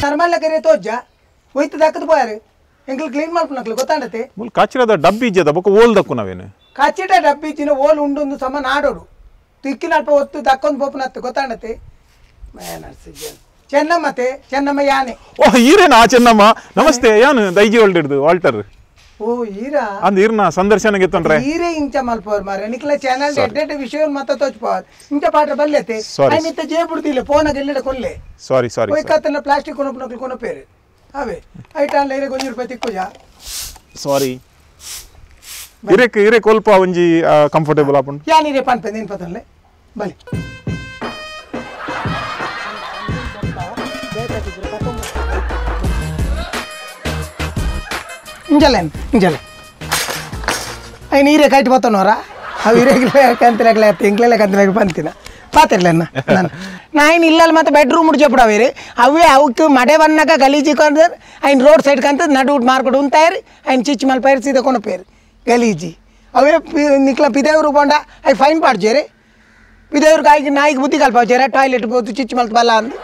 Normal ಕರೆ ತೋಜ ಹೋಯ್ತು ದಕ್ಕದ ಬೋಯಾರು ಎಂಕಲ್ clean ಮಾಡ್ಕೊಳಕ್ಲು ಗೊತ್ತಾಂಡತೆ ಮುಲ್ ಕಾಚಿರದ ಡಬ್ಬಿ ಇಜ್ಜದ ಬೊಕ ಓಲ್ ದಕ್ಕು ನಾವೇನು ಕಾಚಿಟ ಡಬ್ಬಿ ಇಜ್ಜಿನ ಓಲ್ ಉಂಡು ಸಮ ನಾಡೋಡು ತಿಕ್ಕಿನ ಅಲ್ಪ ಹೊತ್ತು ದಕ್ಕೊಂದು ಬೋಪನತ್ತು ಗೊತ್ತಾಂಡತೆ ಚೆನ್ನಮ್ಮತೆ ಚೆನ್ನಮ್ಮ ಯಾನೆ ಓಹ್ ಈರೇನಾ ಚೆನ್ನಮ್ಮ ನಮಸ್ತೆ ಯಾನು ದೈಜಿವರ್ಲ್ಡ್ ಹಿಡ್ದು ವಾಲ್ಟರ್ ಓ ಈರಾ ಅಂದ್ ಈರ್ನ ಸಂದರ್ಶನ ಗೆತ್ತಂಡ್ರೆ ಈರೇ ಇಂಚ ಮಲ್ಪೋರ್ ಮಾರೆ ನಿಕ್ಲ ಚಾನಲ್ ಎಡ್ಡೆಡ್ ವಿಷಯ ಮತ್ತ ತೋಚ್ಪೋರ್ ಇಂಚ ಪಾಠ ಬಲ್ಲೆತೆ ಐನಿತ ಜೇಬುಡ್ದಿಲ್ಲ ಫೋನ್ ಗೆಲ್ಲಡ ಕೊಲ್ಲೆ ಸಾರಿ ಸಾರಿ ಓಯ್ ಕತ್ತನ ಪ್ಲಾಸ್ಟಿಕ್ ಕೊನಪ್ನಕ್ಲು ಕೊನಪೇರೆ ಅವೇ ಐಟಾನ್ ಲೈರೆ ಗೊಂಜಿ ರೂಪಾಯಿ ತಿಕ್ಕುಜಾ ಸಾರಿ ಇರೆ ಕೊಲ್ಪ ಒಂಜಿ ಕಂಫರ್ಟೇಬಲ್ ಆಪುಂಡು ಯಾನಿರೆ ಪನ್ಪೆ ನೀನ್ ಪತನ್ಲೆ ಬಲಿ ಇಂಜಲೆ ಇಂಜಲೆ ಅಯ್ಯ ನೀರೇ ಕೈಟ್ ಬತ್ತನೋರ ಅವು ಇರೇಗ್ಲೆ ಕಂತಿಲಾಗ್ಲೆ ಇಂಗ್ಲೆಲ್ಲ ಕಂತಿಲಾಗ ಬಂತಿನ ಪಾತಿರ್ಲೇನ ನಾನು ಇಲ್ಲಲ್ಲಿ ಮತ್ತೆ ಬೆಡ್ರೂಮ್ ಉಡ್ಜಪ್ಪಡವೆ ರೀ ಅವೇ ಅವಕ್ಕೆ ಮಡೆ ಬನ್ನಾಗ ಗಲೀಜಿ ಕೊಂಡ್ರೆ ఆయన ರೋಡ್ ಸೈಡ್ ಕಂತ ನಡು ಮಾರ್ಕೊಂಡು ಉಂತಾಯಿರಿ ఆయన ಚಿಚ್ಚು ಮಲ್ ಪೈರು ಸೀದಾ ಕೊನಪೇರು ಗಲೀಜಿ అవే నిక్ల పిదేవురు బొండ అవి ఫైన్ పాడుచేరే పిదేవురు కాయకి నాయికి బుద్ధి కలిపవచ్చారా టాయిలెట్ పోతూ చిచ్చి మళ్ళీ బల్ల అంది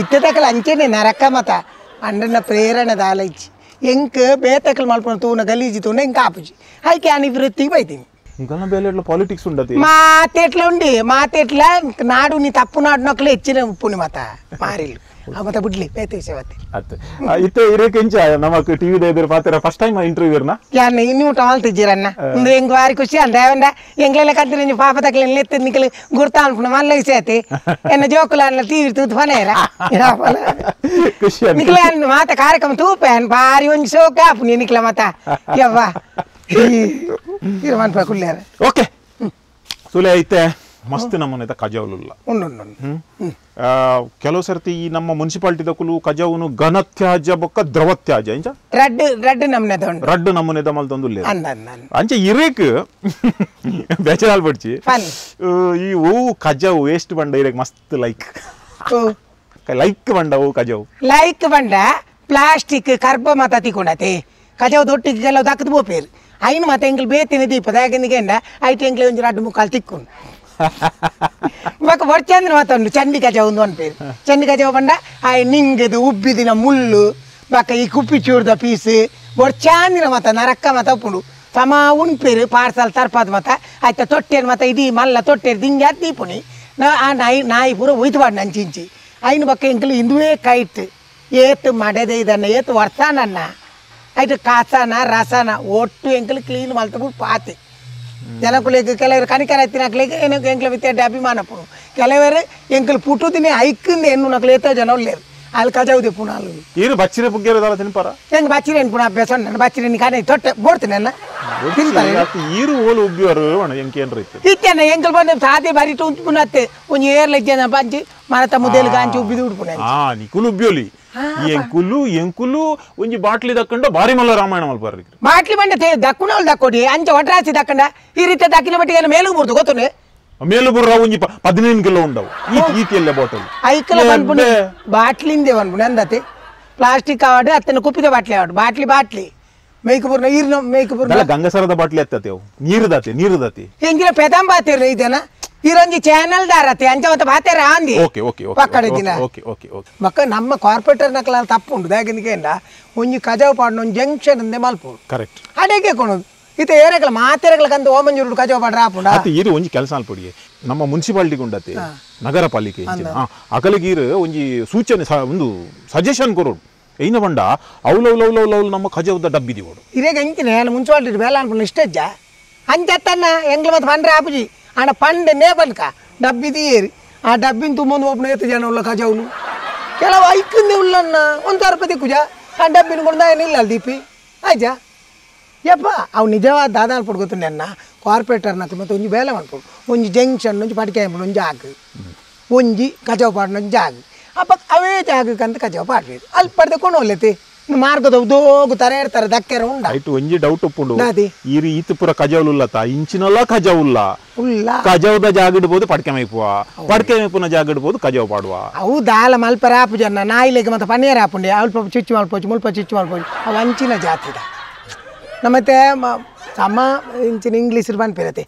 ఇత్తెతకలు అంచేనే నరక్క మత అండన ప్రేరణ దాలైచి ఎంక బేతకలు మల్పన తూన గలీజి తూన ఇంకా ఆపుచి అయి క్యాని వృత్తికి పోయింది ఇంకా బేలేట్లో పాలిటిక్స్ ఉండదు మాతెట్లా ఉండి మాతెట్లా నాడు నీ తప్పు నాడు నొక్కలు ఇచ్చిన ఉప్పుని మత మారిల్లు ಮತ ಬಿಡ್ಲಿ ಬೇತೇಸವತ್ತೆ ಅತ್ತೆ ಇತ್ತೆ ಇರೇಕೆಂಚ ನಮಕ್ ಟಿವಿ ದೇದರ ಪಾತ್ರ ಫಸ್ಟ್ ಟೈಮ್ ಇಂಟರ್ವ್ಯೂ ಇರ್ನ ಯಾನ್ ನೀವು ಟಾಲ್ ತಿಜ್ಜಿರನ್ನ ಒಂದು ಎಂಗ್ ವಾರಿ ಖುಷಿ ಅಂದೇವಂದ ಎಂಗ್ಲೆಲ್ಲ ಕದ್ದಿರ ನೀವು ಪಾಪ ತಕಲೆ ನೆತ್ತ ನಿಕಲು ಗುರ್ತಾ ಅನ್ಪುನ ಮಲ್ಲ ಇಸೇತಿ ಎನ್ನ ಜೋಕುಲ ಅನ್ನ ಟಿವಿ ತೂತು ಫನೇರ ಖುಷಿ ನಿಕಲ ಮಾತ ಕಾರ್ಯಕ್ರಮ ತೂಪೆನ್ ಬಾರಿ ಒಂಜಿ ಸೋಕ ಅಪ್ನಿ ನಿಕಲ ಮತ ಯವ್ವ ಇರಮನ್ ಪಕುಲ್ಲೇರ ಓಕೆ ಸುಲೆ ಐತೆ ಮಸ್ತ್ ನಮ್ಮನೆ ಕಜಾವಲುಲ್ಲ ಕೆಲವು ಸರ್ತಿ ನಮ್ಮ ಮುನ್ಸಿಪಾಲಿಟಿ ದಕ್ಕಲು ಕಜಾವನು ಘನತ್ಯಾಜ್ಯ ಬೊಕ್ಕ ದ್ರವತ್ಯಾಜ್ಯ ಇಂಚ ರಡ್ಡ್ ನಮ್ಮನೆ ಮಲ್ತೊಂದು ಅಂಚ ಇರೇಕ್ ಬೇಚರಾಲ್ ಬಡ್ಚಿ ಈ ಓ ಕಜಾವು ವೇಸ್ಟ್ ಬಂಡ ಇರೇಕ್ ಮಸ್ತ್ ಲೈಕ್ ಬಂಡ ಓ ಕಜಾವು ಲೈಕ್ ಬಂಡ ಪ್ಲಾಸ್ಟಿಕ್ ಕರ್ಬ ಮತ ತಿಕೊಂಡತೆ ಕಜಾವು ದೊಟ್ಟಿಗೆ ಕೆಲವು ದಕ್ಕದ ಬೋಪೇರು అయిన మత ఎంకలు బేతిన దీప దాగిందికేండ అయితే ఎంకలు కొంచెం రడ్డు ముక్కలు తిక్కుండు ఒక వచ్చేంద్ర మాత్రం చండి కజావు ఉంది అని పేరు చండి కజావు పండ ఆయన నింగదు ఉబ్బిదిన ముళ్ళు బక్క ఈ కుప్పి చూడద పీసు వచ్చేంద్ర మత నరక్క మత ఇప్పుడు సమా ఉనిపేరు పార్సల్ తర్పాత మత అయితే తొట్టేరు మత ఇది మళ్ళీ తొట్టేరు దింగా దీపుని నాయి పూర ఉయితువాడు నంచించి ఆయన బక్క ఎంకలు ఇందువే కైట్ ఏత్ మడదే ఇదన్న ఏత్ వర్తానన్న అయితే ಕಾಸಾನ ರಸಾನ ಒಟ್ಟು ಎಂಕಲು ಕ್ಲೀನ್ ಮಲ್ತಬಿಟ್ಟು ಪಾತಿ ಜನಕ್ಕೂ ಕೆಲವರು ಕನಿಕರ ಎತ್ತಿನಕ್ಲಿಗೆ ಏನಕ್ಕೆ ಎಂಕಲು ವಿತ್ತೆಡ್ಡೆ ಅಭಿಮಾನಪುಡು ಕೆಲವರು ಎಂಕಲು ಪುಟ್ಟುದಿನಿ ಐಕ್ಕಿಂದ ಏನು ನಕ್ಲು ಎತ್ತೋ ಜನ లేరు ಅಲ್ಲಿ ಕಜಾವುದೆ ಪುಣಾಲು ಏನು ಬಚ್ಚಿರೆ ಬುಗ್ಗೆರದಲ್ಲ ತಿನ್ಪಾರ ಹೆಂಗೆ ಬಚ್ಚಿರೆ ಏನು ಪುಣ ಅಭ್ಯಾಸ ನನ್ನ ಬಚ್ಚಿರೆ ನೀ ಕಾನೆ ತೊಟ್ಟೆ ಬೋಡ್ತೀನಿ ನನ್ನ ತಿಂತಾರೆ ಈರು ಓಲು ಉಬ್ಬಿಯವರು ಎಂಕೇನ್ರಿ ಇತ್ತೇನೆ ಎಂಕಲು ಬಂದು ಸಾದೆ ಬರಿಟು ಉಂಚುಪುಣತ್ತೆ ಒಂಜಿ ಏರ್ಲ ಇದ್ದೇನೆ ಬಂಚಿ ಮರತ ಮುದ್ದೆಲು ಕಾಂಚಿ ಉಬ್ಬಿದು ಉಡ್ಪುಣೆ ನಿಕುಲು ಉಬ್ಬಿಯೋಲಿ ಎಂಕುಲು ಒಂಜಿ ಬಾಟ್ಲಿ ದಕ್ಕಂಡ ಬಾರಿ ಮಲ್ಲ ರಾಮಾಯಣ ಮಲ್ಪಾರ್ರಿ ಬಾಟ್ಲಿ ಬಂಡ ದಕ್ಕುನವಳು ದಕ್ಕೋಡಿ ಅಂಚ ಒಟ್ರಾಸಿ ದಕ್ಕಂಡ ಈ ರೀತಿ ದಕ್ಕಿನ ಬಟ್ಟಿಗೆ ಮೇಲೂ ಬುರ್ದು ಗೊತ್ತುನೆ ಮೇಲು ಬುರ್ರ ಒಂಜಿ 15 ಕಿಲೋ ಉಂಡವು ಈತಿಯಲ್ಲೇ ಬಾಟಲ್ ಐಕಲ ಬಂದ್ಪುಣೆ ಬಾಟ್ಲಿಂದೆ ಬಂದ್ಪುಣೆ ಅಂದತೆ ಪ್ಲಾಸ್ಟಿಕ್ ಆವಾಡು ಅತ್ತನ ಕುಪ್ಪಿದ ಬಾಟ್ಲಿ ಆವಾಡು ಬಾಟ್ಲಿ ಮೇಕಪುರ್ನ ಈರ್ನ ಮೇಕಪುರ್ನ ಗಂಗಸರದ ಬಾಟ್ಲಿ ಎತ್ತತೆ ನೀರುದತಿ ಹೆಂಗಿನ ಪೆದಾಂ ಬಾತಿರ್ರಿ ಇದನ್ನ ಈರೊಂಜಿ ಚಾನಲ್ ದಾರತೆ ಅಂಚ ಮತ್ತೆ ಬಾತೇರ ಆಂದಿ ಪಕ್ಕಡ ದಿನ ಮಕ್ಕ ನಮ್ಮ ಕಾರ್ಪೊರೇಟರ್ ನಕಲ ತಪ್ಪುಂಡು ದಾಗಿಂದಿಗೆಂಡ ಒಂಜಿ ಕಜಾವು ಪಾಡ್ನ ಒಂಜಿ ಜಂಕ್ಷನ್ ಅಂದೆ ಮಲ್ಪುಡು ಕರೆಕ್ಟ್ ಅಡೆಗೆ ಕೊಣದು ಇತ್ತೆ ಏರಕಲ ಮಾತೆರಕಲ ಕಂತ ಓಮಂಜೂರು ಕಜಾವು ಪಾಡ್ರ ಆಪುಂಡ ಅತಿ ಈರು ಒಂಜಿ ಕೆಲಸ ಅಲ್ಪಡಿಗೆ ನಮ್ಮ ಮುನ್ಸಿಪಾಲಿಟಿ ಗುಂಡತೆ ನಗರ ಪಾಲಿಕೆ ಅಕಲಿಗೀರು ಒಂಜಿ ಸೂಚನೆ ಒಂದು ಸಜೆಷನ್ ಕೊರೋಡು ಐನ ಬಂಡ ಅವಲೌಲೌಲೌಲೌ ನಮ್ಮ ಕಜಾವುದ ಡಬ್ಬಿದಿ ಓಡು ಇರೇಗ ಇಂಚಿನ ಮುನ್ಸಿಪಾಲಿಟಿ ಬೇಲ ಅನ್ಪುಣ ಇಷ್ಟಜ್ಜ ಅಂಚತ್ತನ್ನ ಎಂಗ್ಲ ಮತ್ತೆ ಪಂಡ್ರೆ ಆಪುಜಿ ಆಡ ಪಂಡೆ ನೇಪನ್ಕ ಡಬ್ಬಿ ತೀಯೇರಿ ಆ ಡಬ್ಬಿನ ತುಂಬೊಂದು ಒಬ್ಬನ ಎತ್ತು ಜನ ಉಳ್ಳ ಕಜಾವುಲು ಕೆಲವು ಐಕ್ಕಿಂದೆ ಉಳ್ಳನ್ನ 1,000 ರೂಪಾಯಿ ತಿಕ್ಕುಜ ಆ ಡಬ್ಬಿನ ಕೊಂಡ ಏನಿಲ್ಲ ಅಲ್ಲಿ ದೀಪಿ ಆಯ್ತಾ ಯಪ್ಪ ಅವು ನಿಜವಾದ ದಾದಾಲ್ ಪಡ್ಕೊತು ನನ್ನ ಕಾರ್ಪೊರೇಟರ್ ನಕ್ಕ ಮತ್ತೆ ಒಂಜಿ ಬೇಲೆ ಮಾಡ್ಕೊಡು ಒಂಜಿ ಜಂಕ್ಷನ್ ಒಂಜಿ ಪಟಿಕೆ ಒಂಜಿ ಜಾಗ ಒಂಜಿ ಕಜಾವು ಪಾಡ್ನ ಒಂಜಿ ಜಾಗ ಅಪ್ಪ ಅವೇ ಜಾಗಕ್ಕಂತ ಕಜಾವು ಪಾಡ್ಬೇಕು ಅಲ್ಲಿ ಪಡೆದುಕೊಂಡು ಒಲ್ಲೆತಿ ಮಾರ್ಗದ ಉದೋಗು ತರ ಇರ್ತಾರೆ ದಕ್ಕೆರ ಉಂಡ ಐಟು ಒಂಜಿ ಡೌಟ್ ಉಪ್ಪುಂಡು ಈರಿ ಈತು ಪುರ ಕಜಾವುಲ್ಲತ ಇಂಚಿನಲ್ಲ ಕಜಾವುಲ್ಲ ಕಜಾವುದ ಜಾಗ ಇಡ್ಬೋದು ಪಡ್ಕೆ ಮೇಪುನ ಜಾಗ ಇಡ್ಬೋದು ಕಜಾವು ಪಾಡುವ ಅವು ದಾಲ ಮಲ್ಪರ ಆಪು ಜನ ನಾಯಿಲೆಗೆ ಮತ್ತೆ ಪನ್ನೀರ್ ಆಪುಂಡೆ ಅಲ್ಪ ಚಿಚ್ಚು ಮಲ್ಪೋಚು ಮುಲ್ಪ ಚಿಚ್ಚು ಮಲ್ಪೋಚು ಅವು ಅಂಚಿನ ಜಾತಿದ ನಮ್ಮತ್ತೆ ಸಮ ಇಂಚಿನ ಇಂಗ್ಲೀಷ್ ಬಂದ್ಪಿರತ್ತೆ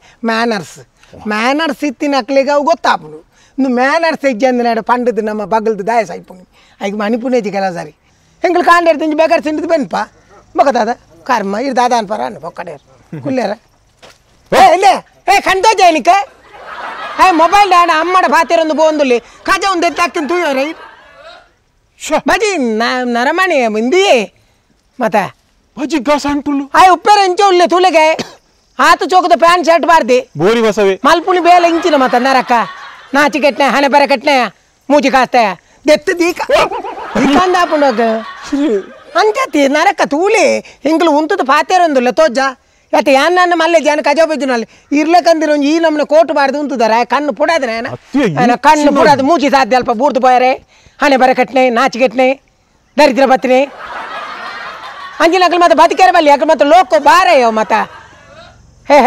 ಮ್ಯಾನರ್ಸ್ ಇತ್ತಿನ ಅಕ್ಲಿಗೆ ಅವು ಗೊತ್ತಾಪುಡು ಇನ್ನು ಮ್ಯಾನರ್ಸ್ ಎಜ್ಜಂದ ಪಂಡದು ನಮ್ಮ ಬಗಲ್ದು ದಾಯ ಸಾಯ್ಪುಣಿ ಐಗೆ ಮಣಿಪುನೇಜಿ ಕೆಲ ಸಾರಿ ಎಂಗಳು ಕಾಂಡೇರ್ ತಿಂಜಿ ಬೇಕಾದ್ರೆ ತಿಂಡಿದ್ದು ಬೆನ್ಪ ಮಗದಾದ ಕರ್ಮ ಇದು ದಾದ ಅನ್ಪಾರ ಅನ್ನ ಪೊಕ್ಕಡೇರು ಕುಲ್ಲೇರ ಇಲ್ಲೇ ಕಂಡೋ ಜೈನಿಕ ಮೊಬೈಲ್ ದಾಡ ಅಮ್ಮಡ ಪಾತಿರೊಂದು ಬೋಂದುಲ್ಲಿ ಕಜ ಒಂದು ಎತ್ತಾಕಿನ ತೂಯೋರೆ ಬಜಿ ನರಮಣಿ ಮುಂದಿಯೇ ಮತ್ತ ಬಜಿ ಗಾಸ ಅಂಟುಲ್ಲು ಉಪ್ಪೇರ ಇಂಚ ಉಳ್ಳೆ ತುಳಿಗೆ ಆತು ಚೋಕದ ಪ್ಯಾಂಟ್ ಶರ್ಟ್ ಬಾರ್ದಿ ಬೋರಿ ಬಸವೆ ಮಲ್ಪುಣಿ ಬೇಲೆ ಇಂಚಿನ ಮತ್ತ ನರಕ್ಕ ನಾಚಿ ಕೆಟ್ನೆ ಹಣೆ ಬರ ಕೆಟ್ನೆ ಮೂಜಿ ಕಾಸ್ತೆ ದೆತ್ತು ದೀಕ ದೀಕಂದಾಪುಂಡೋಗ ಅಂಚತಿ ನರಕ್ಕ ತೂಲಿ ಹಿಂಗ್ಲು ಉಂತದ ಪಾತೇರೊಂದುಲ್ಲ ತೋಜ್ಜ ಯಾತೆ ಯಾನ್ ನನ್ನ ಮಲ್ಲೆ ಜಾನ ಕಜಾ ಬಜ್ಜುನಲ್ಲಿ ಇರ್ಲಕ್ಕಂದಿರ ಈ ನಮ್ಮನೆ ಕೋಟು ಬಾರ್ದು ಉಂತದಾರ ಕಣ್ಣು ಪುಡಾದ್ರೆ ಕಣ್ಣು ಪುಡಾದ ಮೂಜಿ ಸಾಧ್ಯ ಅಲ್ಪ ಬೂರ್ದು போயರೆ ಹಣೆ ಬರ ಕಟ್ನೆ ನಾಚಿ ಕೆಟ್ನೆ ದರಿದ್ರ ಬತ್ನೆ ಅಂಜಿನ ಮತ್ತೆ ಬದುಕೇರ ಬಲ್ಲಿ ಯಾಕೆ ಮತ್ತೆ ಲೋಕ ಬಾರಯ್ಯೋ ಮತ್ತ ಹೇ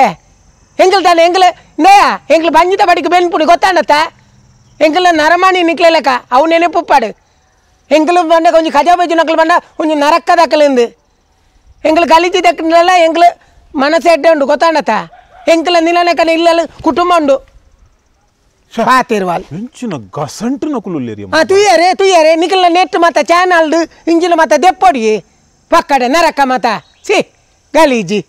ಹೆಂಗಲ್ ತಾನೆ ಹೆಂಗಲ್ ನೇಯ ಹೆಂಗಲ್ ಬಂಜಿತ ಬಡಿಗೆ ಬೆನ್ಪುಡಿ ಗೊತ್ತಾಣತ್ತ ಹೆಂಗಲ ನರಮಣಿ ನಿಕ್ಲೆಲಕ ಅವು ನೆನಪುಪ್ಪಾಡು ಹೆಂಗಲು ಬಂಡ ಕೊಂಚ ಕಜಾ ಬಜ್ಜು ನಕಲು ಬಂಡ ಕೊಂಚ ನರಕ್ಕ ದಕ್ಕಲಿಂದು ಹೆಂಗಲು ಗಲೀಜಿ ದಕ್ಕಲ್ಲ ಹೆಂಗಲು ಮನಸ್ಸು ಎಡ್ಡೆ ಉಂಡು ಗೊತ್ತಾಣತ್ತ ಹೆಂಗಲ ನಿಲನಕನ ಇಲ್ಲಲು ಕುಟುಂಬ ಉಂಡು ಪಾತಿರ್ವಾಲ್ ಹೆಂಚಿನ ಗಸಂಟು ನಕುಲುಲ್ಲೇರಿ ತುಯ್ಯರೆ ನಿಖಲ ನೆಟ್ ಮತ್ತ ಚಾನಲ್ದು ಇಂಜಿನ ಮತ್ತ ದೆಪ್ಪೊಡಿ ಪಕ್ಕಡೆ ನರಕ ಮತ ಸಿ ಗಲೀಜಿ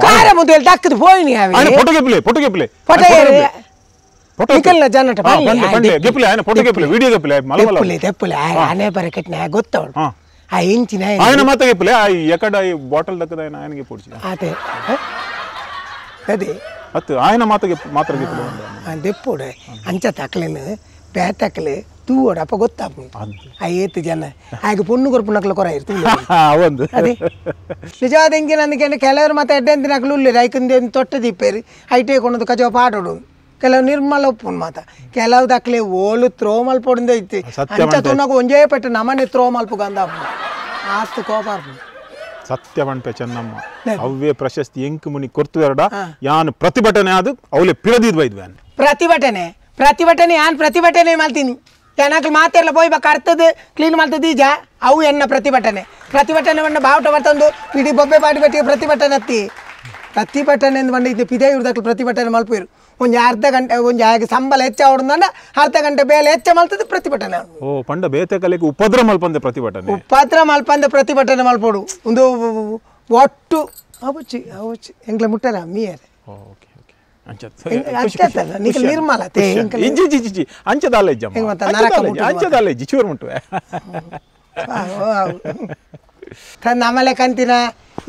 ಕಾರ ಮುದ್ದೆ ದಕ್ಕದು ಹೋಯ್ನಿ ಫೋಟೋ ಗೆಪ್ಲೆ ನಿಖಲ್ನ ಜನಟ ವಿಡಿಯೋ ಗೆಪ್ಲೆ ತೆಪ್ಪುಲೆ ಆನೆ ಬರಕಟ್ನೆ ಗೊತ್ತವಳು ಆ ಇಂಚಿನ ఆయన ಮಾತ ಗೆಪ್ಲೆ ಎಕಡ ಬಾಟಲ್ ದಕ್ಕದ ఆయనಗೆ ಪೋಡ್ಸಿ ಅದೇ ಅದೇ ಅತ್ತು ఆయన ಮಾತ್ರ ಗೆಪ್ಲೆ ದೆಪ್ಪುಡೆ ಅಂಚ ತಕ್ಲೆನು ಬೇತಕ್ಲೆ ತೂವೋಡು ಅಪ್ಪ ಗೊತ್ತಾಪು ಆ ಏತು ಜನ ಹಾಗೆ ಪುಣ್ಣು ಕೊರ್ಪು ನಕ್ಲು ಕೊರ ಇರ್ತೀವಿ ಅದೇ ನಿಜವಾದ ಹೆಂಗೆ ನನಗೆ ಕೆಲವರು ಮತ್ತೆ ಎಡ್ಡೆಂತ ನಕ್ಲು ಉಳ್ಳಿರಿ ಐಕಂದು ತೊಟ್ಟ ದಿಪ್ಪೇರಿ ಐಟೇ ಕೊಂಡದು ಕಜವ ಪಾಡೋಡು ಕೆಲವು ನಿರ್ಮಲ ಒಪ್ಪುನ್ ಮಾತ ಕೆಲವು ದಕ್ಲೆ ಓಲು ತ್ರೋ ಮಲ್ಪೊಡಿಂದ ಐತಿ ಅಂಚ ತುನ್ನಗ ಒಂಜೇ ಪೆಟ್ಟು ನಮನೆ ತ್ರೋ ಮಲ್ಪು ಗಂಧಾಪು ಆಸ್ತು ಕೋಪಾರ್ಪು ಸತ್ಯ ಬಂಟೆ ಚೆನ್ನಮ್ಮ ಅವ್ವೇ ಪ್ರಶಸ್ತಿ ಎಂಕು ಮುನಿ ಕೊರ್ತುವೆರಡ ಯಾನ್ ಪ್ರತಿಭಟನೆ ಅದು ಅವಲೆ ಪಿರದಿದ್ ಬೈದ್ವ್ಯಾನ್ ಪ್ರತಿಭಟನೆ ಯಾನ್ ಪ್ರತಿಭಟನೆ ಮಾಡ್ತೀನಿ ಜನಕ್ಕೆ ಮಾತೆಲ್ಲ போய் ಕರ್ತದೆ ಕ್ಲೀನ್ ಮಾಡ್ತದೆ ಈಗ ಅವು ಎನ್ನ ಪ್ರತಿಭಟನೆ ಬಂಡ ಬಾವುಟ ಬರ್ತಂದು ಇಡೀ ಬೊಬ್ಬೆ ಪಾಟಿ ಬಟ್ಟಿಗೆ ಪ್ರತಿಭಟನೆ ಬಂದು ಇದು ಪಿದೇ ಇವ್ರದಕ್ಕೆ ಪ್ರತಿಭಟನೆ ಮಲ್ಪಿರು ಒಂದು ಅರ್ಧ ಗಂಟೆ ಒಂದು ಹಾಗೆ ಸಂಬಳ ಹೆಚ್ಚ ಹೊಡೆದಂಡ ಅರ್ಧ ಗಂಟೆ ಬೇಲೆ ಹೆಚ್ಚ ಮಲ್ತದೆ ಪ್ರತಿಭಟನೆ ಓ ಪಂಡ ಬೇತೆ ಕಲೆಗೆ ಉಪದ್ರ ಮಲ್ಪಂದೆ ಪ್ರತಿಭಟನೆ ಮಲ್ಪೋಡು ಒಂದು ಒಟ್ಟು ಅವಚ್ಚಿ ಎಂಗ್ಲ ಮುಟ್ಟಲ್ಲ ಮೀಯರೆ ನಿರ್ಮಲತೆ ನಮ್ಮಲೆ ಕಂತಿನ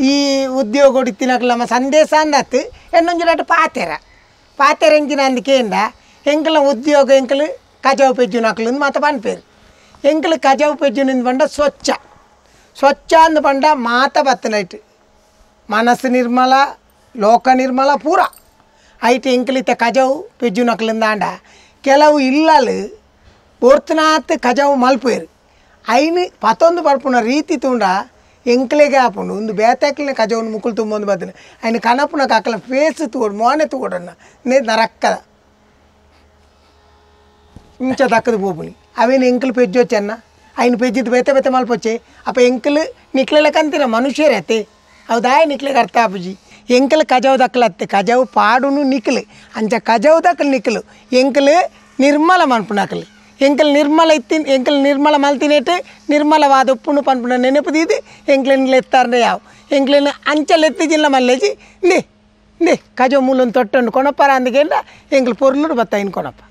ಈ ಉದ್ಯೋಗ ಹೊಡಿತಿನಕ್ಲ ನಮ್ಮ ಸಂದೇಶ ಅಂದತ್ತು ಎನ್ನೊಂಜು ಪಾತೆರ ಎಂಜಿನ ಅಂದಿಕೆಯಿಂದ ಎಂಕಲ ಉದ್ಯೋಗ ಎಂಕಲು ಕಜಾವು ಪೆಜ್ಜು ನಕ್ಲು ಮಾತ ಪನ್ಪೇರು ಎಂಕಲು ಕಜಾವು ಪೆಜ್ಜುನಿಂದ ಬಂಡ ಸ್ವಚ್ಛ ಅಂದು ಬಂಡ ಮಾತ ಬತ್ತನೈಟ್ ಮನಸ್ಸು ನಿರ್ಮಲ ಲೋಕ ನಿರ್ಮಲ ಪೂರ ಐಟು ಎಂಕಲಿತ ಕಜಾವು ಪೆಜ್ಜು ನಕ್ಲಿಂದ ಆಂಡ ಕೆಲವು ಇಲ್ಲಲು ಬೋರ್ತನಾತ್ ಕಜಾವು ಮಲ್ಪೇರು ಐನು ಪತ್ತೊಂದು ಪಡ್ಪುನ ರೀತಿ ತುಂಡ ಎಂಕ್ಲೆಗೆ ಆಪುಂಡು ಒಂದು ಬೇತಾಕ್ಲಿನ ಕಜವನ್ನು ಮುಕ್ಕಳು ತುಂಬೊಂದು ಬದಲು ఆయన ಕನಪುನ ಕಾಕಲ ಫೇಸ್ ತೂಡು ಮೋನೆ ತೂಡನ್ನ ನರಕ್ಕದ ಇಂಚ ದಕ್ಕದು పోపుని అవేను ఎంకలు పెజ్జొచ్చన్న ఆయన పెజ్జిది ಬೇತೆ ಮಲ್ಪೊಚ್ಚೆ ಅಪ್ಪ ಎಂಕಲು ನಿಕ್ಲೆಲಕಂತಿನ ಮನುಷ್ಯರತ್ತೆ ಹೌದಾ ನಿಕ್ಲೆಗೆ ಅರ್ಥ ಆಪುಜಿ ಎಂಕಲು ಕಜಾವು ದಕ್ಕಲತ್ತೆ ಕಜಾವು ಪಾಡುನು ನಿಕ್ಲು ಅಂಚ ಕಜಾವು ದಕ್ಕಲು ನಿಕ್ಲು ಎಂಕಲು ನಿರ್ಮಲ ಮನ್ಪುನಕಲು ಎಂಕಲ್ ನಿರ್ಮಲ ಎಂಕಲ್ ನಿರ್ಮಲ ಮಲ್ತಿನೇಟ್ ನಿರ್ಮಲವಾದ ಉಪ್ಪುನು ಪನ್ಪುನ ನೆನಪುದಿದ್ದು ಎಂಕ್ಲೆನ್ಗಳು ಎತ್ತಾರಂದ್ರೆ ಯಾವ ಎಂಕ್ಲೆನ್ ಅಂಚಲ್ಲಿ ಎತ್ತಿಜಿಲ್ಲ ಮಲ್ಲೇಜಿ ನೇ ಕಜೋ ಮೂಲೊಂದು ತೊಟ್ಟೊಂಡು ಕೊಣಪ್ಪರ ಅಂದಿಗೆಂಡ ಎಂಕ್ಲು ಪೊರ್ಲುಡು ಬತ್ತ ಇನ್ನು ಕೊಣಪ್ಪ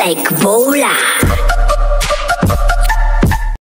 Belikebolar.